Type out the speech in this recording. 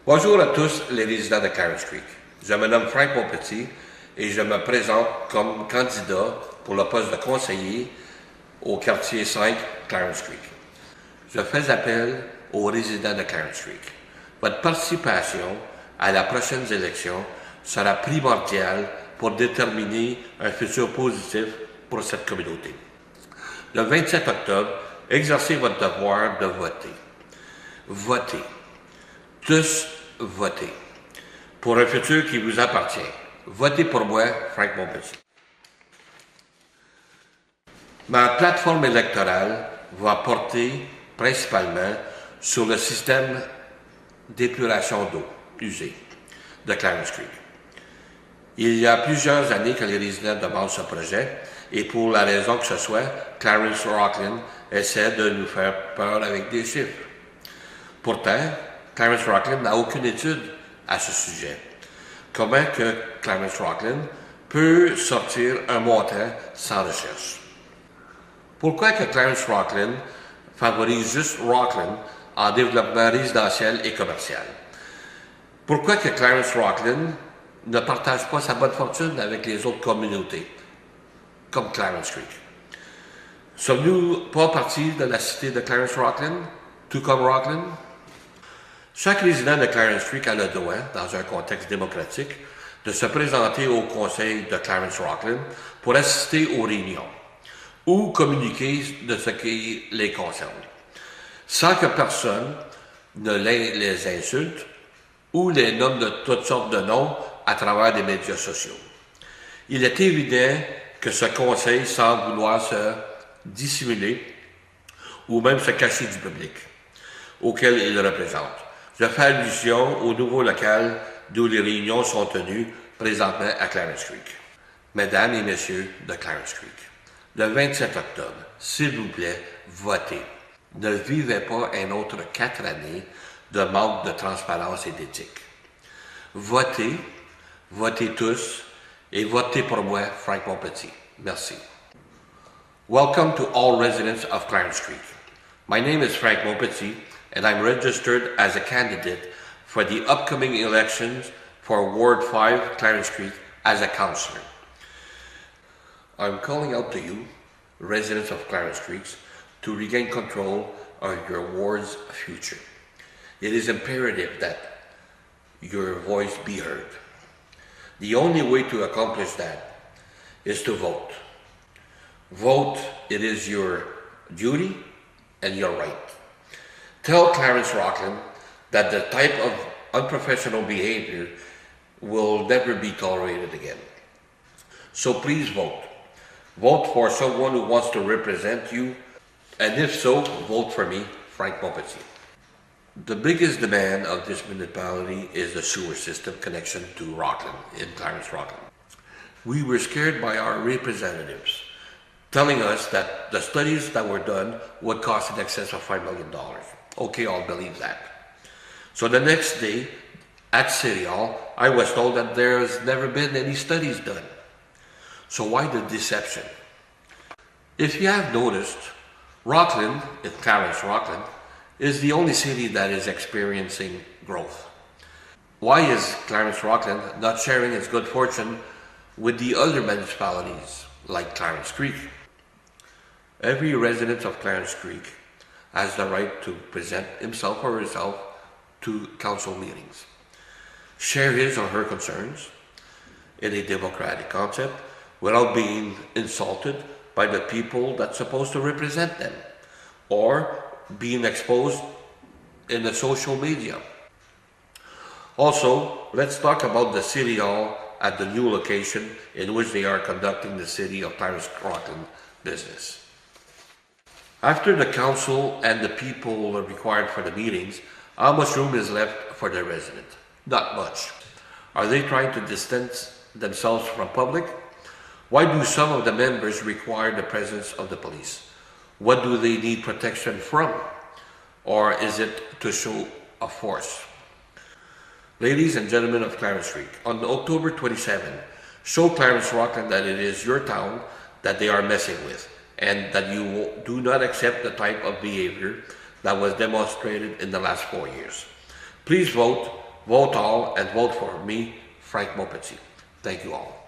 Bonjour à tous les résidents de Clarence Creek. Je me nomme Frank Montpetit et je me présente comme candidat pour le poste de conseiller au quartier 5 Clarence Creek. Je fais appel aux résidents de Clarence Creek. Votre participation à la prochaine élection sera primordiale pour déterminer un futur positif pour cette communauté. Le 27 octobre, exercez votre devoir de voter. Votez. Tous votez pour un futur qui vous appartient. Votez pour moi, Frank Montpetit. Ma plateforme électorale va porter principalement sur le système d'épuration d'eau usée de Clarence Creek. Il y a plusieurs années que les résidents demandent ce projet et pour la raison que ce soit, Clarence Rocklin essaie de nous faire peur avec des chiffres. Pourtant, Clarence Rocklin n'a aucune étude à ce sujet. Comment que Clarence Rocklin peut sortir un montant sans recherche? Pourquoi que Clarence Rocklin favorise juste Rocklin en développement résidentiel et commercial? Pourquoi que Clarence Rocklin ne partage pas sa bonne fortune avec les autres communautés, comme Clarence Creek? Sommes-nous pas partis de la cité de Clarence Rocklin, tout comme Rocklin? Chaque résident de Clarence Creek a le droit, dans un contexte démocratique, de se présenter au conseil de Clarence Rocklin pour assister aux réunions ou communiquer de ce qui les concerne, sans que personne ne les insulte ou les nomme de toutes sortes de noms à travers des médias sociaux. Il est évident que ce conseil semble vouloir se dissimuler ou même se cacher du public auquel il représente. Je fais allusion au nouveau local d'où les réunions sont tenues présentement à Clarence Creek. Mesdames et messieurs de Clarence Creek, le 27 octobre, s'il vous plaît, votez. Ne vivez pas un autre 4 années de manque de transparence et d'éthique. Votez, votez tous et votez pour moi, Frank Montpetit. Merci. Welcome to all residents of Clarence Creek. My name is Frank Montpetit, and I'm registered as a candidate for the upcoming elections for Ward 5, Clarence Creek, as a councillor. I'm calling out to you, residents of Clarence Creek, to regain control of your ward's future. It is imperative that your voice be heard. The only way to accomplish that is to vote. Vote, it is your duty and your right. Tell Clarence Rocklin that the type of unprofessional behavior will never be tolerated again. So please vote. Vote for someone who wants to represent you, and if so, vote for me, Frank Montpetit. The biggest demand of this municipality is the sewer system connection to Rocklin, in Clarence Rocklin. We were scared by our representatives, telling us that the studies that were done would cost in excess of $5 million. Okay, I'll believe that. So the next day, at City Hall, I was told that there's never been any studies done. So why the deception? If you have noticed, Rocklin, in Clarence Rocklin, is the only city that is experiencing growth. Why is Clarence Rocklin not sharing its good fortune with the other municipalities, like Clarence Creek? Every resident of Clarence Creek has the right to present himself or herself to council meetings, share his or her concerns in a democratic concept without being insulted by the people that's supposed to represent them or being exposed in the social media. Also, let's talk about the City Hall at the new location in which they are conducting the City of Clarence Rocklin business. After the council and the people are required for the meetings, how much room is left for the resident? Not much. Are they trying to distance themselves from public? Why do some of the members require the presence of the police? What do they need protection from? Or is it to show a force? Ladies and gentlemen of Clarence Creek, on October 27, show Clarence Rocklin that it is your town that they are messing with, and that you do not accept the type of behavior that was demonstrated in the last 4 years. Please vote vote all and vote for me, Frank Maupetit. Thank you all.